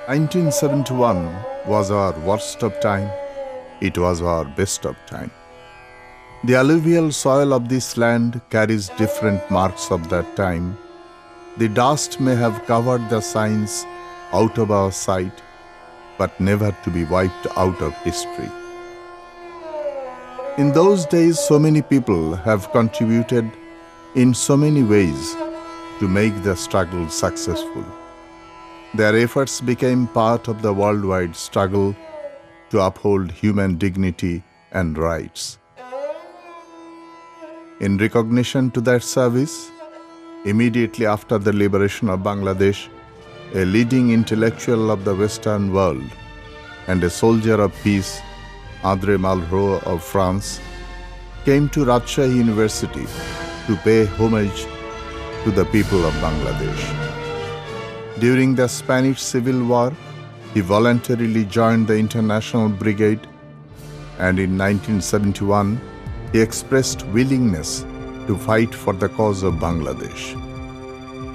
1971 was our worst of time. It was our best of time. The alluvial soil of this land carries different marks of that time. The dust may have covered the signs out of our sight, but never to be wiped out of history. In those days, so many people have contributed in so many ways to make the struggle successful. Their efforts became part of the worldwide struggle to uphold human dignity and rights. In recognition to that service, immediately after the liberation of Bangladesh, a leading intellectual of the Western world and a soldier of peace, André Malraux of France, came to Rajshahi University to pay homage to the people of Bangladesh. During the Spanish Civil War, he voluntarily joined the International Brigade, and in 1971, he expressed willingness to fight for the cause of Bangladesh.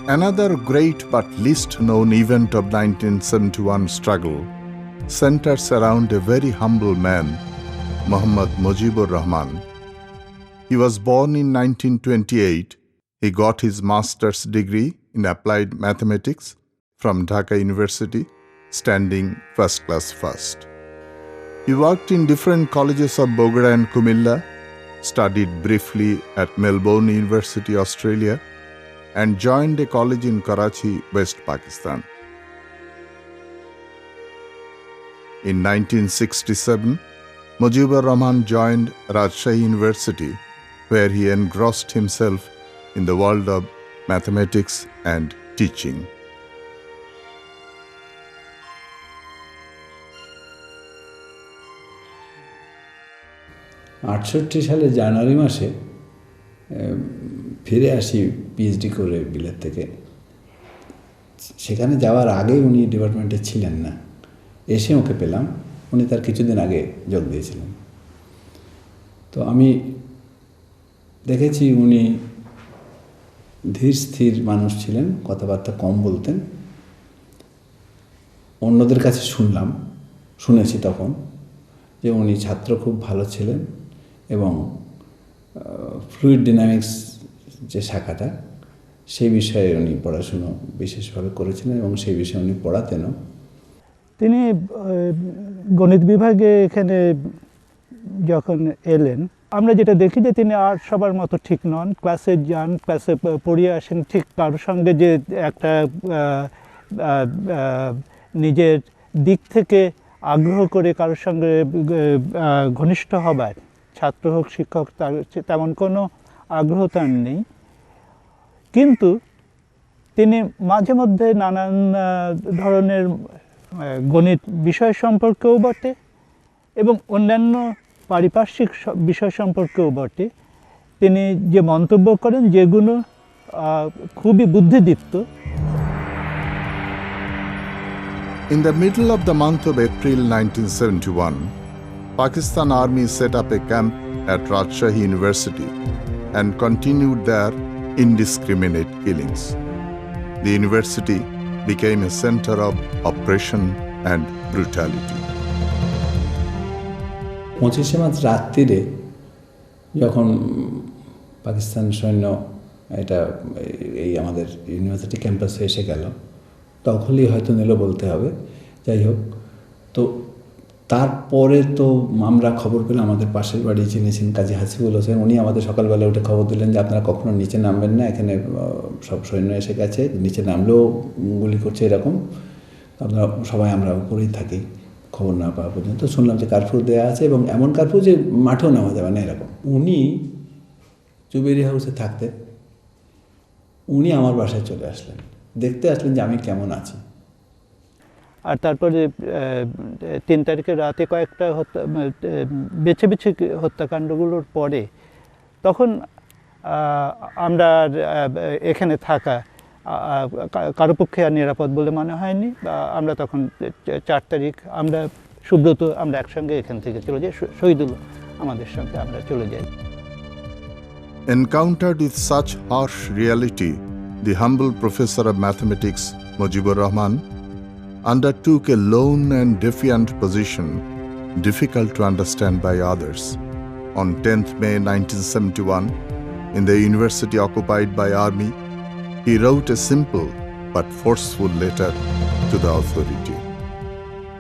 Another great but least known event of 1971 struggle centers around a very humble man, Muhammad Mujibur Rahman. He was born in 1928. He got his master's degree in applied mathematics from Dhaka University, standing first class first. He worked in different colleges of Bogra and Kumilla, studied briefly at Melbourne University, Australia, and joined a college in Karachi, West Pakistan. In 1967, Mujibur Rahman joined Rajshahi University, where he engrossed himself in the world of mathematics and teaching. সালে জানুয়ারি মাসে ফিরে আসি PhD করে বিলেত থেকে। সেখানে যাওয়ার আগে উনি ডিপার্টমেন্টে ছিলেন না, এসে ওকে পেলাম। উনি তার কিছুদিন আগে যোগ দিয়েছিলেন। তো আমি দেখেছি উনি ধীর স্থির মানুষ ছিলেন, কথাবার্তা কম বলতেন। অন্যদের কাছে শুনেছি তখন যে উনি ছাত্র খুব ভালো ছিলেন এবং ফ্লুইড ডাইনামিক্স যে শাখাটা সেই বিষয়ে উনি পড়াশুনো বিশেষভাবে করেছিলেন এবং সেই বিষয়ে উনি পড়াতেনও। তিনি গণিত বিভাগে এখানে যখন এলেন, আমরা যেটা দেখি যে তিনি আর সবার মতো ঠিক নন। ক্লাসে যান, ক্লাসে পড়িয়ে আসেন, ঠিক কারোর সঙ্গে যে একটা নিজের দিক থেকে আগ্রহ করে কারোর সঙ্গে ঘনিষ্ঠ হবার, ছাত্র হোক শিক্ষক, তার তেমন কোনো আগ্রহ তার নেই। কিন্তু তিনি মাঝে মধ্যে নানান ধরনের গণিত বিষয় সম্পর্কেও বটে এবং অন্যান্য পারিপার্শ্বিক বিষয় সম্পর্কেও বটে তিনি যে মন্তব্য করেন, যেগুলো খুবই বুদ্ধিদীপ্ত। In the middle of the month of April 1971, Pakistan Army set up a camp at Rajshahi University and continued their indiscriminate killings. The university became a center of oppression and brutality. 25 March রাত্রিরে যখন পাকিস্তান সৈন্য এই আমাদের university ক্যাম্পাসে এসে গেল, তখনই হয়তো নিল বলতে হবে। যাই হোক, তো তারপরে তো আমরা খবর পেলাম, আমাদের পাশের বাড়ি চিনেছেন কাজী হাসিবুল হোসেন, উনি আমাদের সকালবেলা উঠে খবর দিলেন যে আপনারা কখনো নিচে নামবেন না, এখানে সব সৈন্য এসে গেছে, নিচে নামলেও গুলি করছে এরকম, আপনারা সবাই আমরা উপরেই থাকি খবর না পাওয়া পর্যন্ত। শুনলাম যে কারফিউ দেওয়া আছে এবং এমন কারফিউ যে মাঠেও নামা যাবে না এরকম। উনি জুবেরি হাউসে থাকতেন, উনি আমার বাসায় চলে আসলেন, দেখতে আসলেন যে আমি কেমন আছি। আর তারপরে 3 তারিখের রাতে কয়েকটা বেছে বেছে হত্যাকাণ্ডগুলোর পরে তখন আমরা এখানে থাকা কারো পক্ষে আর নিরাপদ বলে মনে হয়নি। আমরা তখন 4 তারিখ আমরা সুব্রত আমরা একসঙ্গে এখান থেকে চলে যাই, শহীদুল আমাদের সঙ্গে আমরা চলে যাই। Encountered with such harsh reality, the humble professor of mathematics, Mujibur Rahman, undertook a lone and defiant position, difficult to understand by others. On 10th May 1971, in the university occupied by army, he wrote a simple but forceful letter to the authority.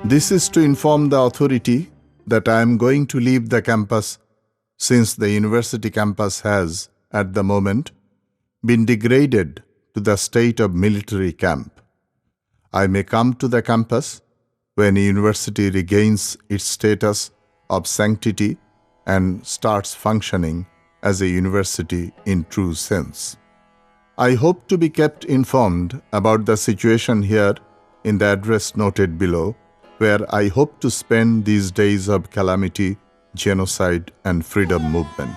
This is to inform the authority that I am going to leave the campus, since the university campus has, at the moment, been degraded to the state of military camp. I may come to the campus when a university regains its status of sanctity and starts functioning as a university in true sense. I hope to be kept informed about the situation here in the address noted below, where I hope to spend these days of calamity, genocide, and freedom movement.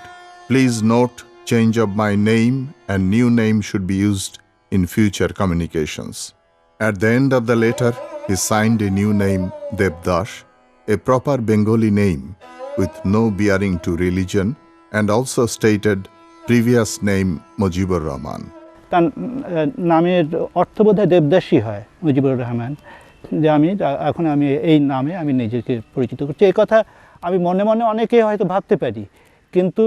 Please note, change of my name and new name should be used in future communications. At the end of the letter, he signed a new name, Devdas, a proper Bengali name with no bearing to religion, and also stated previous name Mujibur Rahman. তার নামের অর্থ বোধহয় দেবদাসী হয়, মুজিবুর রহমান, যে আমি এই নামে আমি নিজেকে পরিচিত করছি। এই কথা আমি মনে মনে অনেকেই হয়তো ভাবতে পারি, কিন্তু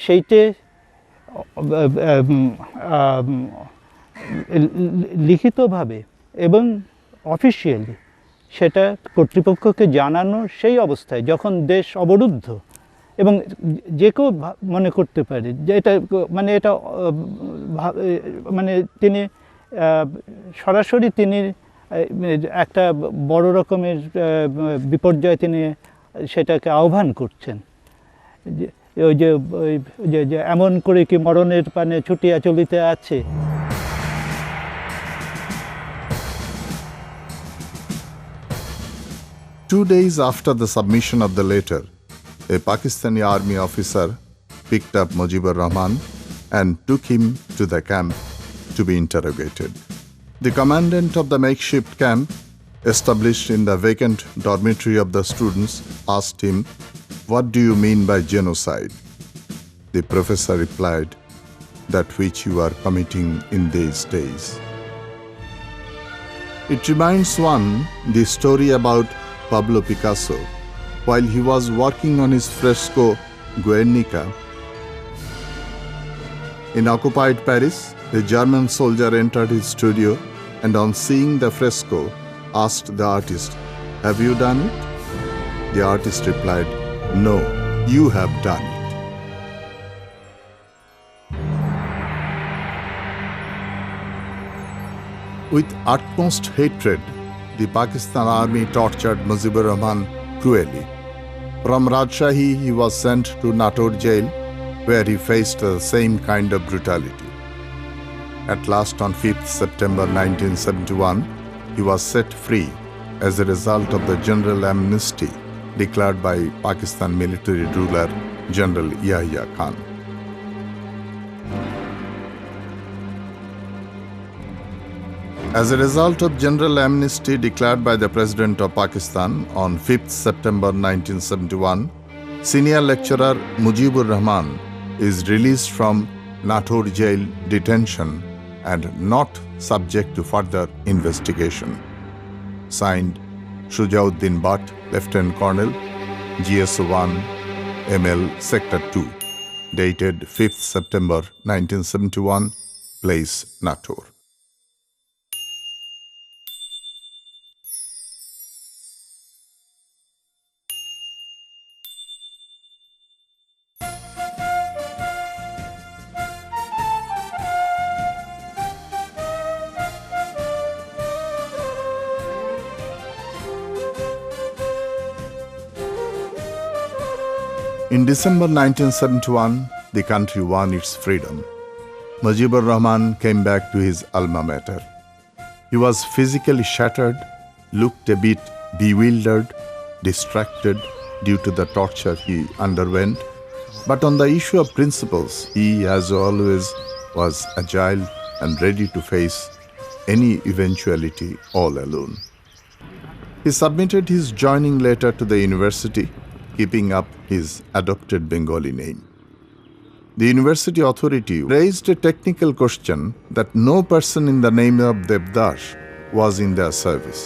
সেইটে লিখিতভাবে এবং অফিসিয়ালি সেটা কর্তৃপক্ষকে জানানো সেই অবস্থায় যখন দেশ অবরুদ্ধ, এবং যে কেউ মনে করতে পারে যে এটা তিনি সরাসরি তিনি একটা বড় রকমের বিপর্যয় তিনি সেটাকে আহ্বান করছেন, ওই যে এমন করে কি মরণের পানে ছুটিয়া চলিতে আছে। Two days after the submission of the letter, a Pakistani army officer picked up Mujibur Rahman and took him to the camp to be interrogated. The commandant of the makeshift camp, established in the vacant dormitory of the students, asked him, "What do you mean by genocide?" The professor replied, "That which you are committing in these days." It reminds one the story about Pablo Picasso. While he was working on his fresco Guernica in occupied Paris, a German soldier entered his studio and on seeing the fresco asked the artist, "Have you done it?" The artist replied, "No, you have done it." With utmost hatred, the Pakistan army tortured Mujibur Rahman cruelly. From Rajshahi, he was sent to Nator jail, where he faced the same kind of brutality. At last, on 5th September 1971, he was set free as a result of the general amnesty declared by Pakistan military ruler General Yahya Khan. As a result of general amnesty declared by the President of Pakistan on 5th September 1971, senior lecturer Mujibur Rahman is released from Nator jail detention and not subject to further investigation. Signed, Shujauddin Bhatt, Lieutenant Colonel, GS1, ML, Sector 2. Dated 5th September 1971, place Nator. In December 1971, the country won its freedom. Mujibur Rahman came back to his alma mater. He was physically shattered, looked a bit bewildered, distracted due to the torture he underwent. But on the issue of principles, he, as always, was agile and ready to face any eventuality all alone. He submitted his joining letter to the university, keeping up his adopted Bengali name. The university authority raised a technical question that no person in the name of Devdas was in their service.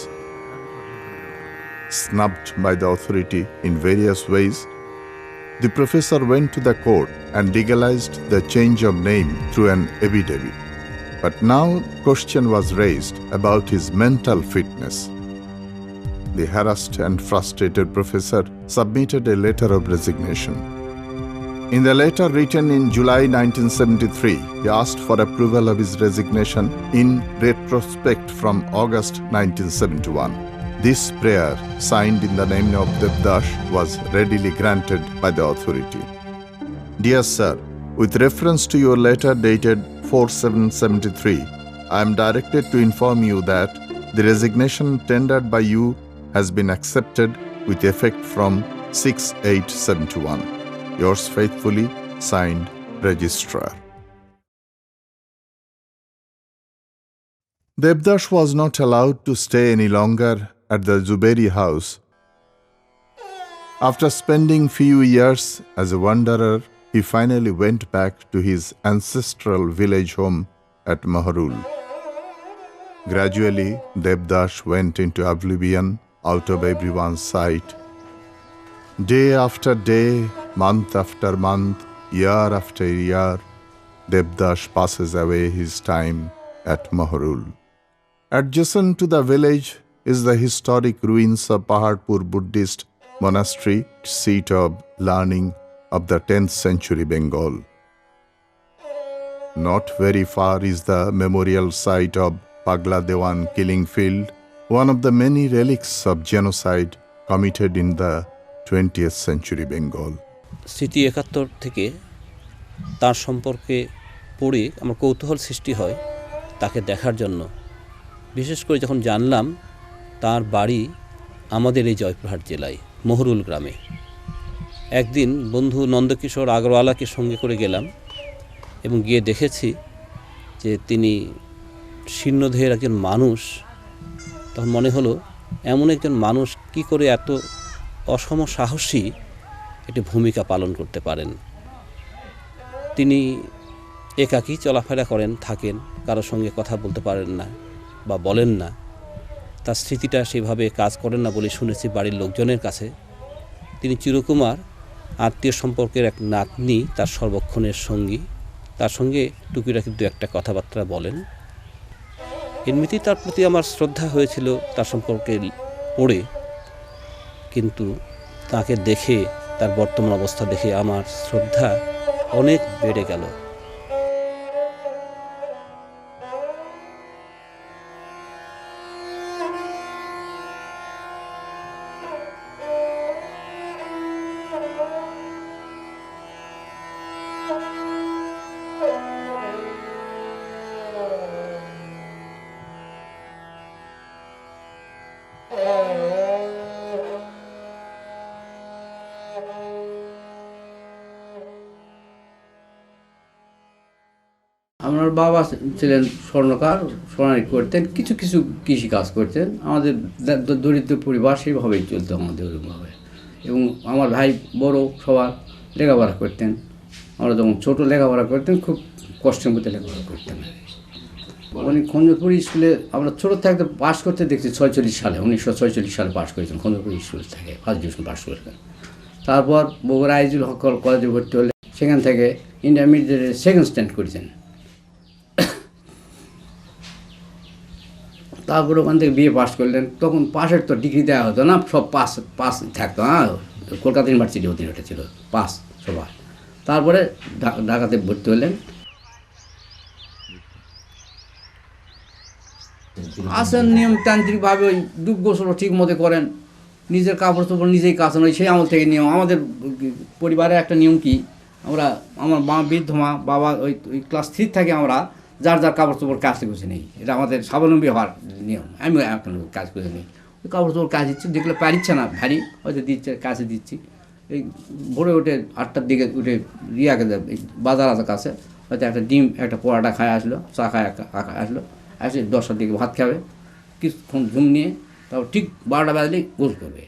snubbed by the authority in various ways, the professor went to the court and legalized the change of name through an affidavit. But now question was raised about his mental fitness. The harassed and frustrated professor submitted a letter of resignation. In the letter written in July 1973, he asked for approval of his resignation in retrospect from August 1971. This prayer, signed in the name of Devdas, was readily granted by the authority. Dear Sir, with reference to your letter dated 4/7/73, I am directed to inform you that the resignation tendered by you has been accepted with effect from 6/8/71. Yours faithfully, signed, Registrar. Devdas was not allowed to stay any longer at the Zuberi house. After spending few years as a wanderer, he finally went back to his ancestral village home at Mahrul. Gradually, Devdas went into oblivion, out of everyone's sight. Day after day, month after month, year after year, Devdas passes away his time at Mahrul. Adjacent to the village is the historic ruins of Paharpur Buddhist monastery, seat of learning of the 10th century Bengal. Not very far is the memorial site of Pagla Dewan killing field, one of the many relics of genocide committed in the 20th century Bengal. স্মৃতি ৭১ থেকে তার সম্পর্কে পড়ে আমার কৌতূহল সৃষ্টি হয় তাকে দেখার জন্য। বিশেষ করে যখন জানলাম তার বাড়ি আমাদের এই জয়পুরহাট জেলায় মহরুল গ্রামে। একদিন বন্ধু নন্দকিশোর আগরওয়ালাকে সঙ্গে করে গেলাম এবং গিয়ে দেখেছি যে তিনি শীর্ণদেহের একজন মানুষ। তখন মনে হলো এমন একজন মানুষ কি করে এত অসম সাহসী একটি ভূমিকা পালন করতে পারেন। তিনি একাকী চলাফেরা করেন, থাকেন, কারোর সঙ্গে কথা বলতে পারেন না বা বলেন না। তার স্মৃতিটা সেভাবে কাজ করেন না বলে শুনেছি বাড়ির লোকজনের কাছে। তিনি চিরকুমার আত্মীয় সম্পর্কের এক নাতনি তার সর্বক্ষণের সঙ্গী, তার সঙ্গে টুকিটাকি দু একটা কথাবার্তা বলেন। এমনিতেই তার প্রতি আমার শ্রদ্ধা হয়েছিল তার সম্পর্কে পড়ে, কিন্তু তাকে দেখে, তার বর্তমান অবস্থা দেখে আমার শ্রদ্ধা অনেক বেড়ে গেল। আমার বাবা ছিলেন স্বর্ণকার, সোনারি করতেন, কিছু কিছু কৃষি কাজ করতেন। আমাদের দরিদ্র পরিবার সেইভাবেই চলতো আমাদের ওরকমভাবে। এবং আমার ভাই বড় সবার লেখাপড়া করতেন। আমরা যখন ছোটো লেখাপড়া করতেন খুব কষ্টের মধ্যে লেখাপড়া করতেন। উনি খঞ্জরপুর স্কুলে আমরা ছোটো থাকতে পাস করতে দেখছি 46 সালে, 1946 সালে পাস করেছেন খঞ্জরপুর স্কুল থেকে, ফার্স্ট ডিভিশন পাস করেছেন। তারপর বগুড়া আইজুল হক কলেজে ভর্তি হলে সেখান থেকে ইন্টারমিডিয়েটের সেকেন্ড স্ট্যান্ড করেছেন। তারপর ওখান থেকে বিএ পাস করলেন। তখন পাসের তো ডিগ্রি দেওয়া হতো না, সব পাস থাকতো। কলকাতা ইউনিভার্সিটি অধীন ওটা ছিল, পাস সবার। তারপরে ঢাকাতে ভর্তি হলেন। আসেন নিয়মতান্ত্রিকভাবে ওই ডুব গোসলও ঠিক মতো করেন, নিজের কাপড় চোপড় নিজেই কাছেন, ওই সেই আমল থেকে নিয়ম। আমাদের পরিবারের একটা নিয়ম কি, আমার মা বৃদ্ধ মা, বাবা ওই ক্লাস 3 থেকে আমরা যার যার কাপড় চোপড় কাছে গুছে নেই। এটা আমাদের স্বাবলম্বী হওয়ার নিয়ম। আমি এখন কাজ করে নিই, ওই কাপড় চোপড় কাজ দিচ্ছি, দেখলে পারিচ্ছে না ভারী, হয়তো দিচ্ছে, কাছে দিচ্ছি। এই ভোরে উঠে 8টার দিকে উঠে রিয়াকে বাজার আছে কাছে, হয়তো একটা ডিম একটা পোড়াটা খায় আসলো, চা খায় আসলো, আসে 10টার দিকে ভাত খাবে, কিছুক্ষণ ঘুম নিয়ে তারপর ঠিক 12টা বাজলেই গোল করবে।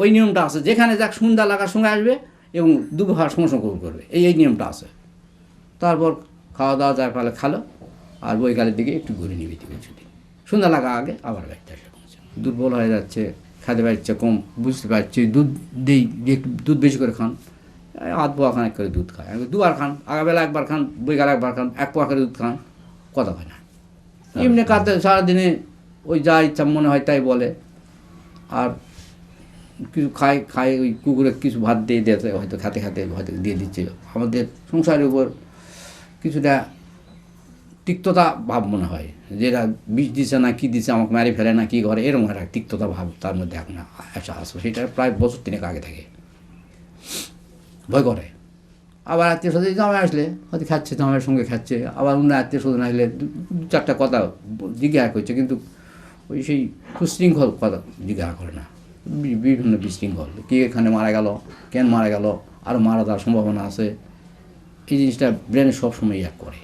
ওই নিয়মটা আছে, যেখানে যাক সন্ধ্যা লাগার সঙ্গে আসবে এবং দুপুর সঙ্গে সঙ্গে গোল করবে, এই নিয়মটা আছে। তারপর খাওয়া দাওয়া যার ফলে খালো, আর বৈকালের দিকে একটু ঘুরে নিবে ছুটি, সন্ধ্যা লাগা আগে আবার বাড়িতে আসে। দুর্বল হয়ে যাচ্ছে, খেতে পারছে কম, বুঝতে পারছি, দুধ দিই, একটু দুধ বেশি করে খান, আধ পোয়া খান করে দুধ খায়, দুবার খান, আগাবেলা একবার খান, বিকালে একবার খান, 1 পোয়া করে দুধ খান, কথা হয় না। এমনি কাতে সারাদিনে ওই যা ইচ্ছা মনে হয় তাই বলে, আর কিছু খায় ওই কুকুরে কিছু ভাত দিয়ে দিয়েছে, হয়তো খেতে হয়তো দিয়ে দিচ্ছে। আমাদের সংসারের উপর কিছুটা তিক্ততা ভাব মনে হয়, যেটা বিষ দিচ্ছে না কি দিচ্ছে, আমাকে মারি ফেলে না কি করে, এরকম একটা তিক্ততা ভাব তার মধ্যে এখন আসবে। সেটা প্রায় বছর 3 আগে থেকে ভয় করে। আবার আত্মীয় স্বজন জামাই আসলে হয়তো খাচ্ছে, জামাইয়ের সঙ্গে খাচ্ছে, আবার অন্য আত্মীয় স্বজন আসলে 2-4টা কথা জিজ্ঞাসা করছে, কিন্তু ওই সেই সুশৃঙ্খল কথা জিজ্ঞাসা করে না, বিভিন্ন বিশৃঙ্খল, কে এখানে মারা গেল, কেন মারা গেল, আরও মারা যাওয়ার সম্ভাবনা আছে, এই জিনিসটা ব্রেনে সবসময় অ্যাড করে।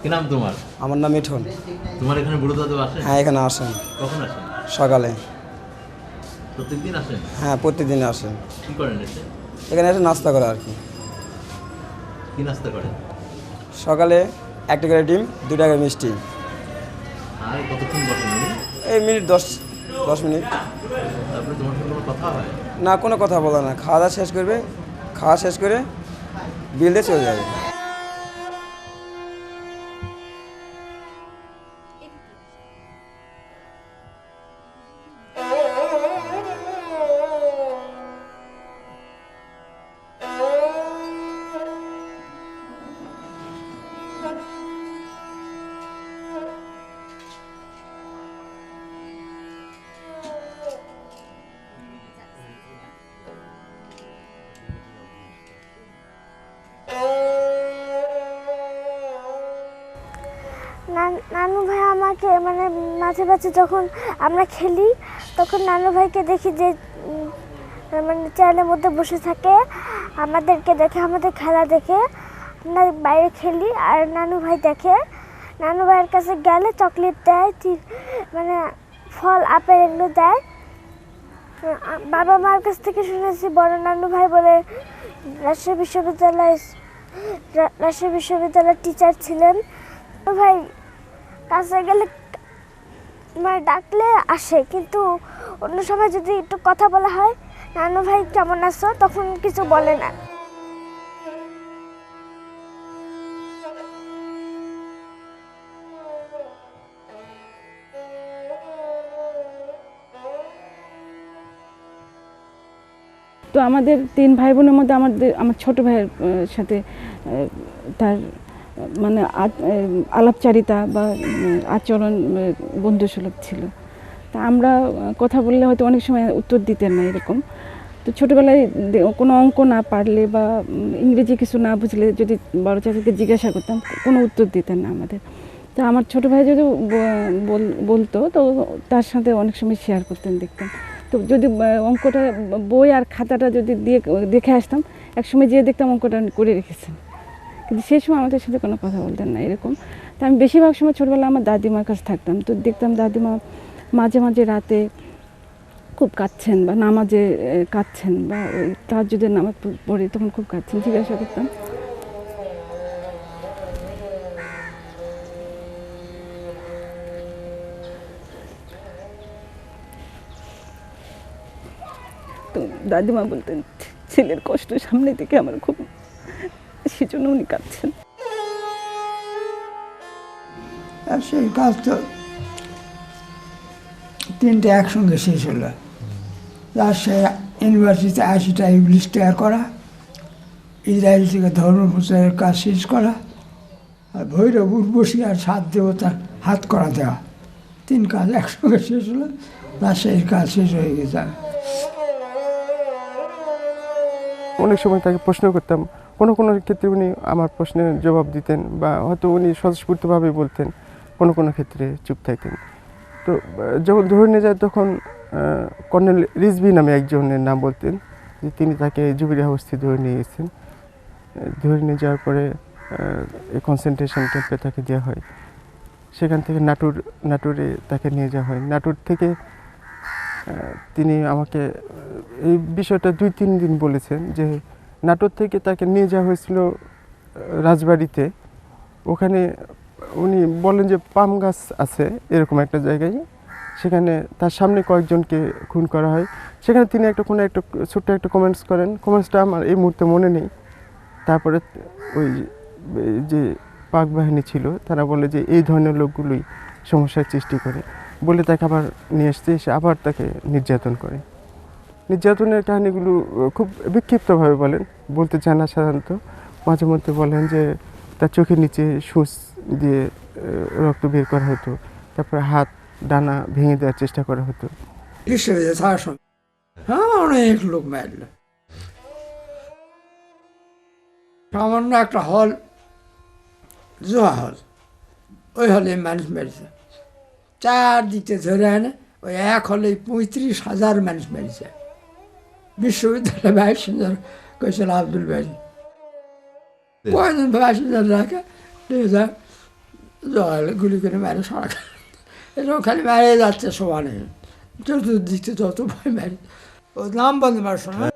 কি নাম তোমার? আমার নাম মিঠুন। তোমার এখানে বুড়ো দাদু আসেন? হ্যাঁ, এখানে আসেন। কখন আসেন? সকালে। প্রত্যেকদিন আসেন? হ্যাঁ, প্রতিদিন আসেন। কি করেন এসে? এখানে এসে নাস্তা করে আর কি। কি নাস্তা করেন? সকালে 1টা করে ডিম, 2টা করে মিষ্টি। আর কতক্ষণ বসেন উনি? এই মিনিট 10 মিনিট। তারপরে তোমার সঙ্গে কোনো কথা হয়? না, কোনো কথা বলে না। খাওয়া দাওয়া শেষ করবে, খাওয়া শেষ করে বিল দিয়ে চলে যাবে। নানু ভাই আমাকে মানে মাঝে মাঝে যখন আমরা খেলি তখন নানু ভাইকে দেখি যে মানে চেয়ারের মধ্যে বসে থাকে, আমাদেরকে দেখে, আমাদের খেলা দেখে। আমরা বাইরে খেলি আর নানু ভাই দেখে। নানু ভাইয়ের কাছে গেলে চকলেট দেয়, মানে ফল, আপেল এগুলো দেয়। বাবা মার কাছ থেকে শুনেছি বড় নানু ভাই বলে রাজশাহী বিশ্ববিদ্যালয়ের টিচার ছিলেন। নানু ভাই কাছে গেলে মানে ডাকলে আসে, কিন্তু অন্য সময় যদি একটু কথা বলা হয়, নানু ভাই কেমন আছো, তখন কিছু বলে না। তো আমাদের 3 ভাই বোনের মধ্যে আমার ছোট ভাইয়ের সাথে তার মানে আলাপচারিতা বা আচরণ বন্ধুসুলভ ছিল। তা আমরা কথা বললে হয়তো অনেক সময় উত্তর দিতেন না এরকম। তো ছোটোবেলায় কোনো অঙ্ক না পারলে বা ইংরেজি কিছু না বুঝলে যদি বড় চাচাকে জিজ্ঞাসা করতাম, কোনো উত্তর দিতেন না আমাদের। তো আমার ছোটো ভাই যদি বলতো তো তার সাথে অনেক সময় শেয়ার করতেন, দেখতাম। তো যদি অঙ্কটা বই আর খাতাটা যদি দেখে আসতাম, একসময় যেয়ে দেখতাম অঙ্কটা করে রেখেছেন, কিন্তু সেই সময় আমাদের সাথে কোনো কথা বলতেন না এরকম। তো আমি বেশিরভাগ সময় ছোটোবেলা আমার দাদিমার কাছে থাকতাম, তো দেখতাম দাদিমা মাঝে মাঝে রাতে খুব কাঁদছেন বা নামাজে কাঁদছেন বা ওই তাহাজ্জুদের নামাজ পড়ে তখন খুব কাঁদছেন। জিজ্ঞাসা করতাম, তো দাদিমা বলতেন ছেলের কষ্ট সামনে থেকে আমার খুব, সেজন্য উনি কাঁদছেন। আর সেই কাজ তো 3টে একসঙ্গে শেষ হলো। রাজশাহী ইউনিভার্সিটিতে 80টা ইংলিশ তৈরি করা, ইসরায়েল থেকে ধর্ম প্রচারের কাজ শেষ করা, আর ভৈরব উর্বশী আর 7 দেবতার হাত করা দেওয়া, 3 কাজ একসঙ্গে শেষ হলো। রাজশাহীর কাজ শেষ হয়ে গেছে। অনেক সময় তাকে প্রশ্ন করতাম, কোনো কোনো ক্ষেত্রে উনি আমার প্রশ্নের জবাব দিতেন বা হয়তো উনি স্বতঃস্ফূর্তভাবে বলতেন, কোনো কোনো ক্ষেত্রে চুপ থাকতেন। তো যখন ধরে নিয়ে যায় তখন কর্নেল রিজভী নামে একজনের নাম বলতেন, যে তিনি তাকে জুবিলি হাউস থেকে ধরে নিয়ে গেছেন। ধরে নিয়ে যাওয়ার পরে কনসেন্ট্রেশন ক্যাম্পে তাকে দেওয়া হয়। সেখান থেকে নাটোরে তাকে নিয়ে যাওয়া হয়। নাটোর থেকে তিনি আমাকে এই বিষয়টা 2-3 দিন বলেছেন যে নাটোর থেকে তাকে নিয়ে যাওয়া হয়েছিল রাজবাড়িতে। ওখানে উনি বলেন যে পাম গাছ আছে এরকম একটা জায়গায়, সেখানে তার সামনে কয়েকজনকে খুন করা হয়। সেখানে তিনি কোনো একটা ছোট্ট একটা কমেন্টস করেন, কমেন্টসটা আমার এই মুহূর্তে মনে নেই। তারপরে ওই যে পাক বাহিনী ছিল তারা বলে যে এই ধরনের লোকগুলোই সমস্যার সৃষ্টি করে, বলে তাকে আবার নিয়ে এসে আবার তাকে নির্যাতন করে। নির্যাতনের কাহিনিগুলো খুব বিক্ষিপ্তভাবে বলতে চান না সাধারণত। মাঝে মধ্যে বলেন যে তার চোখের নিচে সূচ দিয়ে রক্ত বের করা হতো, তারপরে হাত ডানা ভেঙে দেওয়ার চেষ্টা করা হতো। অনেক লোক মারল। সামান্য একটা হল, জোয়া হল, ওই হলে মানুষ মেরেছে। চারদিকে ধরে আনে ওই এক হলে 35,000 মানুষ মেরেছে। বিশ্ববিদ্যালয় ভাইস চ্যান্সেলর কইছিল আব্দুল বাড়ি, কয়জন ভাইস চ্যান্সেলর রাখে নিয়ে যায়, জলে গুলি করে মেরে সড়ক এসব খালি মেরে যাচ্ছে সমানে, চতুর্দিকে যত ভয় মেরে। ও নাম বলতে পারছো না,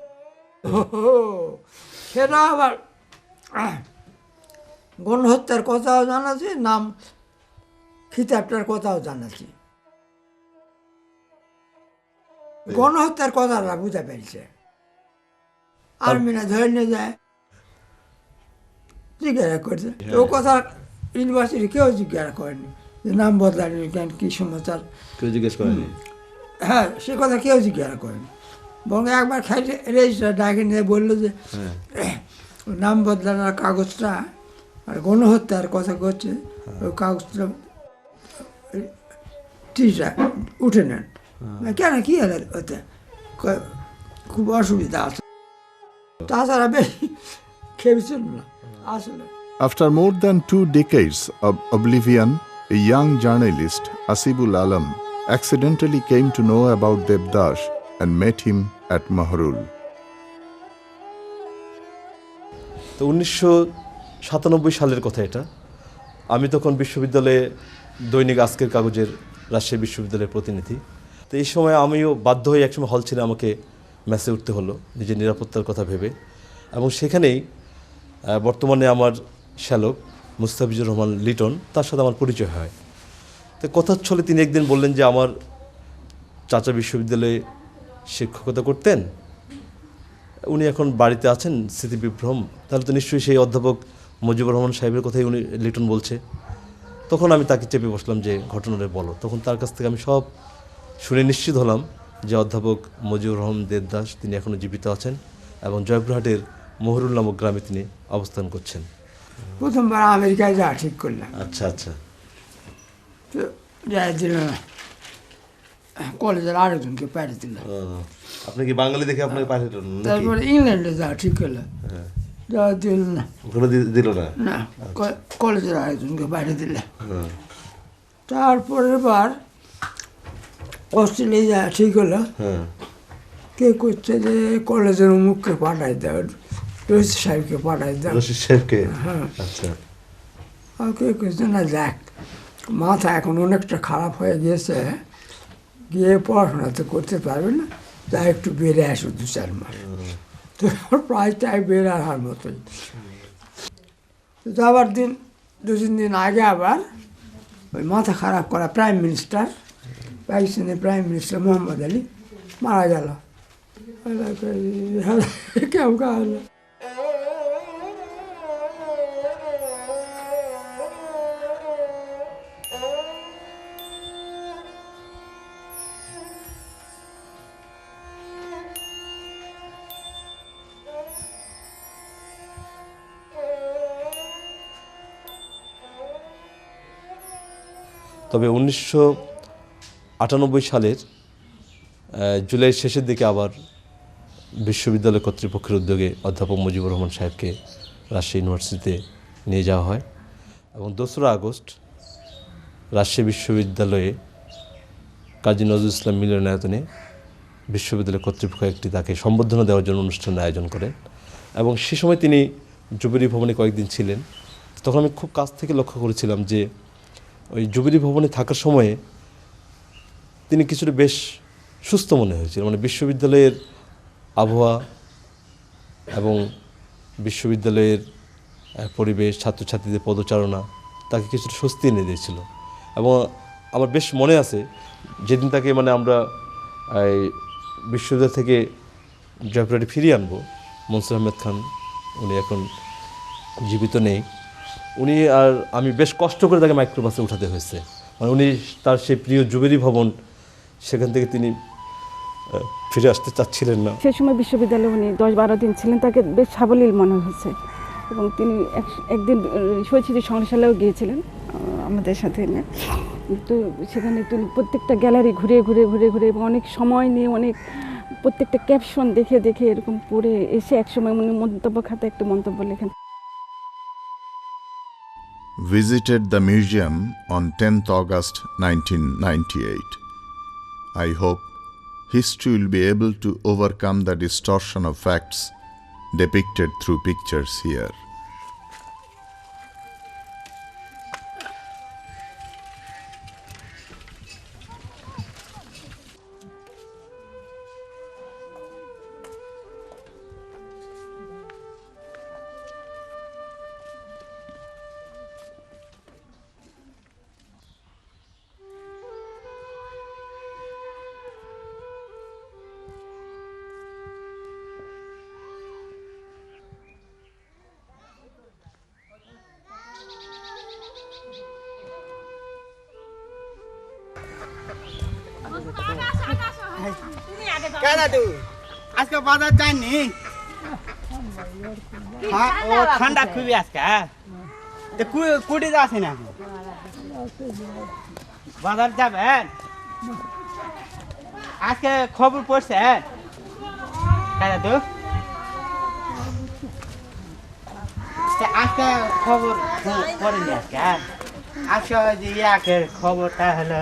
সেটা আবার গণহত্যার কথাও জানাচ্ছি, নাম খিতাবটার কথাও জানাচ্ছি। গণহত্যার কথাটা বুঝতে পেরেছে। আর্মিরা ধরে নিয়ে যায়, জিজ্ঞাসা করছে, ও কথা ইউনিভার্সিটি কেউ জিজ্ঞাসা করেনি যে নাম বদলানি কেন, কী সমাচার, কেউ জিজ্ঞেস করেনি। হ্যাঁ, সে কথা কেউ জিজ্ঞাসা করেনি। বরং একবার খাই রেজিস্ট্রার ডাকে নিয়ে বললো যে নাম বদলানোর কাগজটা আর গণহত্যার কথা করছে, ওই কাগজটা টিটা উঠে নেন। কেন, কি হলো ওতে? খুব অসুবিধা আছে, তাছাড়া বেশি খেয়েছিল না আসলে। After more than 2 decades of oblivion, a young journalist, Asibul Alam, accidentally came to know about Devdas and met him at Mahrul. তো 1997 সালের কথা এটা। আমি তখন বিশ্ববিদ্যালয়ে দৈনিক আজকের কাগজের রাজশাহী বিশ্ববিদ্যালয়ের প্রতিনিধি। তো এই সময় আমিও বাধ্য হয়ে একসময় হল ছেড়ে আমাকে মেসে উঠতে হলো নিজের নিরাপত্তার কথা ভেবে। এবং সেখানেই বর্তমানে আমার শ্যালক মুস্তাফিজুর রহমান লিটন, তার সাথে আমার পরিচয় হয়। তো কথা ছলে তিনি একদিন বললেন যে আমার চাচা বিশ্ববিদ্যালয়ে শিক্ষকতা করতেন, উনি এখন বাড়িতে আছেন, স্মৃতিবিভ্রম, তাহলে তো নিশ্চয়ই সেই অধ্যাপক মুজিবুর রহমান সাহেবের কথাই উনি লিটন বলছে। তখন আমি তাকে চেপে বসলাম যে ঘটনাটা বলো। তখন তার কাছ থেকে আমি সব শুনে নিশ্চিত হলাম যে অধ্যাপক মুজিবুর রহমান দেবদাস তিনি এখনও জীবিত আছেন এবং জয়পুরহাটের মহরুল নামক গ্রামে তিনি অবস্থান করছেন। প্রথমবার আমেরিকায় যা ঠিক করলাম। আচ্ছা আচ্ছা। তো যাই দিল না, কলেজের আরেকজনকে পাঠিয়ে দিল। আপনি কি বাঙালি দেখে আপনাকে পাঠিয়ে দিলেন? তারপরে ইংল্যান্ডে যা ঠিক করলাম, যা দিল না, দিল না, না কলেজের আরেকজনকে পাঠিয়ে দিলে। তারপরের বার অস্ট্রেলিয়া যা ঠিক হলো, কে করছে যে কলেজের মুখকে পাঠাই দেয়, রশিদ সাহেবকে পাঠাই দেয়। রশিদ সাহেবকে? হ্যাঁ। আচ্ছা। আর কে করছে না, যাক মাথা এখন অনেকটা খারাপ হয়ে গিয়েছে, গিয়ে পড়াশোনা তো করতে পারবে না, তাই একটু বেড়ে আসো 2-4 মাস। তো প্রায় তাই বেড়ে আসার মতোই। তো যাবার দিন 2-3 দিন আগে আবার ওই মাথা খারাপ করা প্রাইম মিনিস্টার, পাকিস্তানের প্রাইম মিনিস্টার মোহাম্মদ আলী মারা গেল। কেমন কাহিল। তবে 1998 সালের জুলাইয়ের শেষের দিকে আবার বিশ্ববিদ্যালয় কর্তৃপক্ষের উদ্যোগে অধ্যাপক মুজিবুর রহমান সাহেবকে রাজশাহী ইউনিভার্সিটিতে নিয়ে যাওয়া হয় এবং 2রা আগস্ট রাজশাহী বিশ্ববিদ্যালয়ে কাজী নজরুল ইসলাম মিলনায়তনে বিশ্ববিদ্যালয় কর্তৃপক্ষ একটি তাকে সম্বর্ধনা দেওয়ার জন্য অনুষ্ঠানের আয়োজন করেন এবং সে সময় তিনি জুবিলী ভবনে কয়েকদিন ছিলেন। তখন আমি খুব কাছ থেকে লক্ষ্য করেছিলাম যে ওই জুবিলি ভবনে থাকার সময়ে তিনি কিছুটা বেশ সুস্থ মনে হয়েছিল, মানে বিশ্ববিদ্যালয়ের আবহাওয়া এবং বিশ্ববিদ্যালয়ের পরিবেশ, ছাত্রছাত্রীদের পদচারণা তাকে কিছুটা স্বস্তি এনে দিয়েছিল। এবং আমার বেশ মনে আছে যেদিন তাকে মানে আমরা এই বিশ্ববিদ্যালয় থেকে জয়পুরহাটে ফিরিয়ে আনবো, মনসুর আহমেদ খান উনি এখন জীবিত নেই, উনি আর আমি বেশ কষ্ট করে তাকে মাইক্রোবাসে উঠাতে হয়েছে। মানে উনি তার সেই প্রিয় জুবিলি ভবন সেখান থেকে তিনি ফিরে আসতে চাচ্ছিলেন না। সেই সময় বিশ্ববিদ্যালয়ে উনি 10-12 দিন ছিলেন, তাকে বেশ সাবলীল মনে হয়েছে এবং তিনি একদিন শৈশিক সংগ্রহশালায়ও গিয়েছিলেন আমাদের সাথে। তো সেখানে তিনি প্রত্যেকটা গ্যালারি ঘুরে ঘুরে ঘুরে ঘুরে এবং অনেক সময় নিয়ে অনেক প্রত্যেকটা ক্যাপশন দেখে দেখে এরকম পড়ে এসে একসময় উনি মন্তব্য খাতে একটা মন্তব্য লেখেন। Visited the museum on 10th August 1998. I hope history will be able to overcome the distortion of facts depicted through pictures here. আজকে বাজার যায়নি? হ্যাঁ, ও ঠান্ডা খুবই আজকে। কুড়ি যাচ্ছে না, বাজার যাবেন? আজকে খবর পড়ছে দাদু? আজকে খবর পড়েনি আজকে। আজকে যে ইয়াকের খবরটা হলো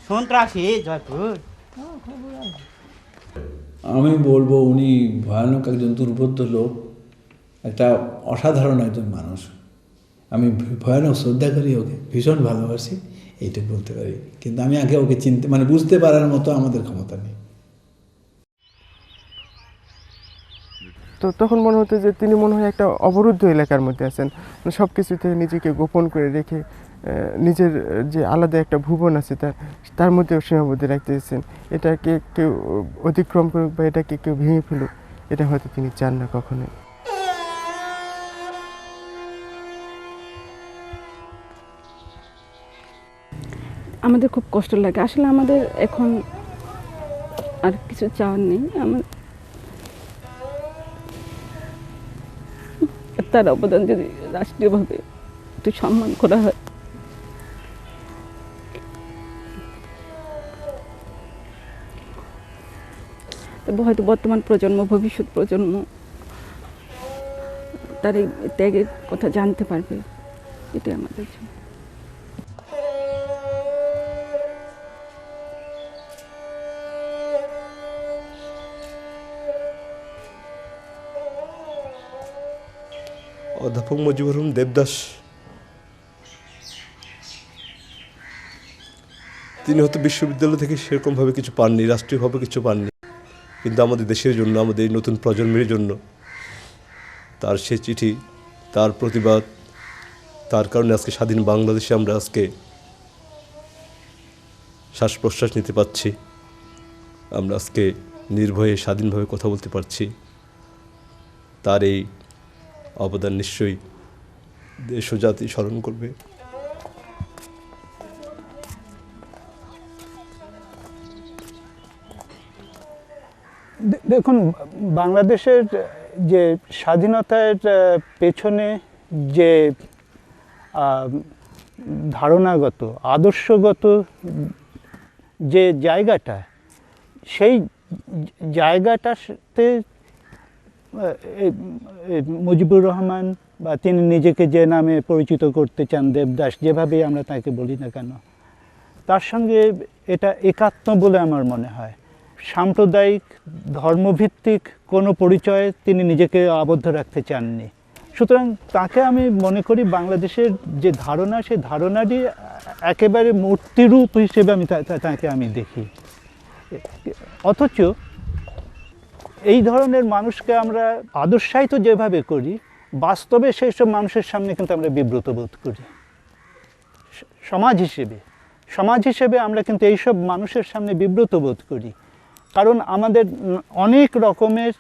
সন্ত্রাসী জয়পুর। আমি বলবো উনি ভয়ানক একজন দুর্বোধ্য লোক, একটা অসাধারণ একজন মানুষ। আমি ভয়ানক শ্রদ্ধা করি ওকে, ভীষণ ভালোবাসি, এইটা বলতে পারি। কিন্তু আমি আগে ওকে চিনতে মানে বুঝতে পারার মতো আমাদের ক্ষমতা নেই। তো তখন মনে হতো যে তিনি মনে হয় একটা অবরুদ্ধ এলাকার মধ্যে আছেন, মানে সব কিছু থেকে নিজেকে গোপন করে রেখে নিজের যে আলাদা একটা ভুবন আছে তার মধ্যেও সীমাবদ্ধ রাখতে চেয়েছেন। এটাকে কেউ অতিক্রম করুক বা এটাকে কেউ ভেঙে ফেলুক, এটা হয়তো তিনি চান না কখনোই। আমাদের খুব কষ্ট লাগে আসলে। আমাদের এখন আর কিছু চাওয়ার নেই। আমার তার অবদান যদি রাষ্ট্রীয়ভাবে একটু সম্মান করা হয়, তবে হয়তো বর্তমান প্রজন্ম, ভবিষ্যৎ প্রজন্ম তার এই ত্যাগের কথা জানতে পারবে। এটাই আমাদের জন্য। অধ্যাপক মুজিবুর রহমান দেবদাস তিনি হয়তো বিশ্ববিদ্যালয় থেকে সেরকমভাবে কিছু পাননি, রাষ্ট্রীয়ভাবে কিছু পাননি, কিন্তু আমাদের দেশের জন্য, আমাদের এই নতুন প্রজন্মের জন্য তার সে চিঠি, তার প্রতিবাদ, তার কারণে আজকে স্বাধীন বাংলাদেশে আমরা আজকে শ্বাস প্রশ্বাস নিতে পারছি, আমরা আজকে নির্ভয়ে স্বাধীনভাবে কথা বলতে পারছি। তার এই অবদান নিশ্চয়ই দেশ ও জাতি স্মরণ করবে। দেখুন, বাংলাদেশের যে স্বাধীনতার পেছনে যে ধারণাগত, আদর্শগত যে জায়গাটা, সেই জায়গাটাতে মুজিবুর রহমান বা তিনি নিজেকে যে নামে পরিচিত করতে চান, দেবদাস, যেভাবেই আমরা তাকে বলি না কেন, তার সঙ্গে এটা একাত্ম বলে আমার মনে হয়। সাম্প্রদায়িক ধর্মভিত্তিক কোনো পরিচয়ে তিনি নিজেকে আবদ্ধ রাখতে চাননি। সুতরাং তাকে আমি মনে করি বাংলাদেশের যে ধারণা, সেই ধারণারই একেবারে মূর্তিরূপ হিসেবে তাকে আমি দেখি। অথচ এই ধরনের মানুষকে আমরা আদর্শায়িত যেভাবে করি, বাস্তবে সেই সব মানুষের সামনে কিন্তু আমরা বিব্রত বোধ করি। সমাজ হিসেবে আমরা কিন্তু এইসব মানুষের সামনে বিব্রত বোধ করি, কারণ আমাদের অনেক রকমের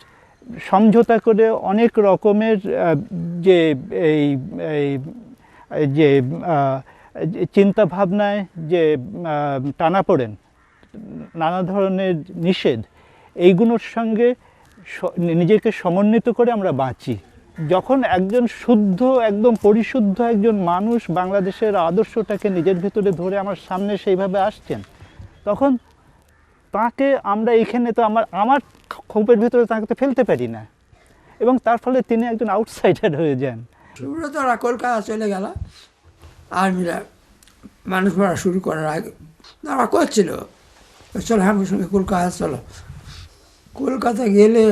সমঝোতা করে, অনেক রকমের যে যে চিন্তা ভাবনায় যে টানাপোড়েন, নানা ধরনের নিষেধ, এইগুলোর সঙ্গে নিজেকে সমন্বিত করে আমরা বাঁচি। যখন একজন শুদ্ধ, একদম পরিশুদ্ধ একজন মানুষ বাংলাদেশের আদর্শটাকে নিজের ভেতরে ধরে আমার সামনে সেইভাবে আসছেন, তখন তাকে আমরা এইখানে তো আমার ক্ষোভের ভিতরে তাকে তো ফেলতে পারি না, এবং তার ফলে তিনি একজন আউটসাইডার হয়ে যান। সুব্রতরা কলকাতা চলে গেল, আর্মিরা মানুষ মারা শুরু করার আগে তারা করছিল, চলো আমার সঙ্গে কলকাতা চলো। কলকাতা গেলে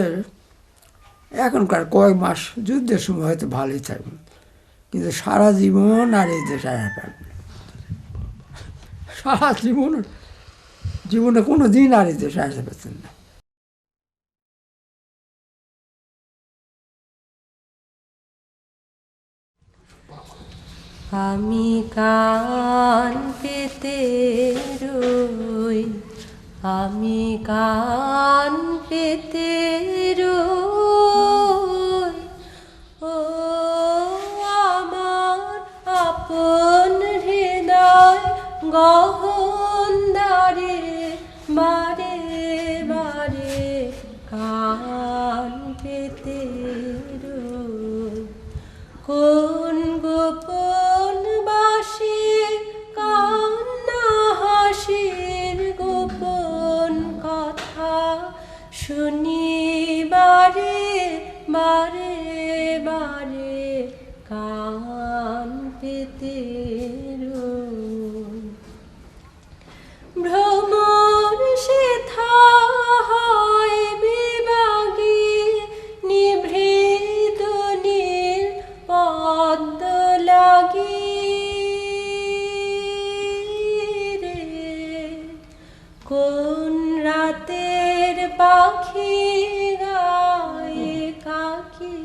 এখনকার কয়েক মাস যুদ্ধের সময় হয়তো ভালোই থাকবে, কিন্তু সারা জীবন আর এই দেশে আর পারবে না। সারা জীবনে কোনো দিন আর এই দেশে আসতে পারছেন না। আমি কান পেতে রই, আমি কান পেতে রই, ও আমার আপন হৃদয় গহন দ্বারে বারে বারে কান পেতে রই। কোন গোপন বাসি কান্না হাসির গোপন কথা শুনি বারে বারে বারে কান পেতে রই। ভ্রমর সেথা হয় বিভাগী নিভৃত নীল পদ্ম লাগি রে, কোন রাতের পাখি গায়ে কাকি,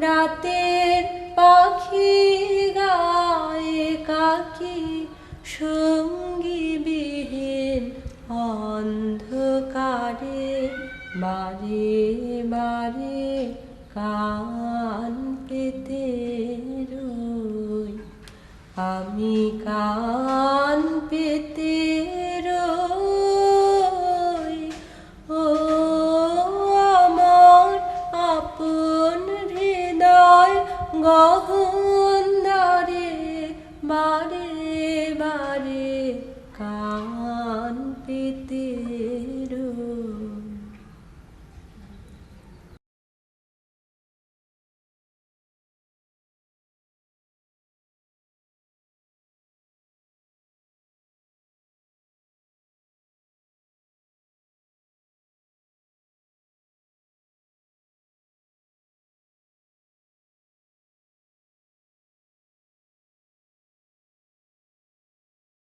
রাতের পাখি গায়ে কাকি, সঙ্গী বিহীন অন্ধকারে বারে বারে কান পেতে রই। আমি কান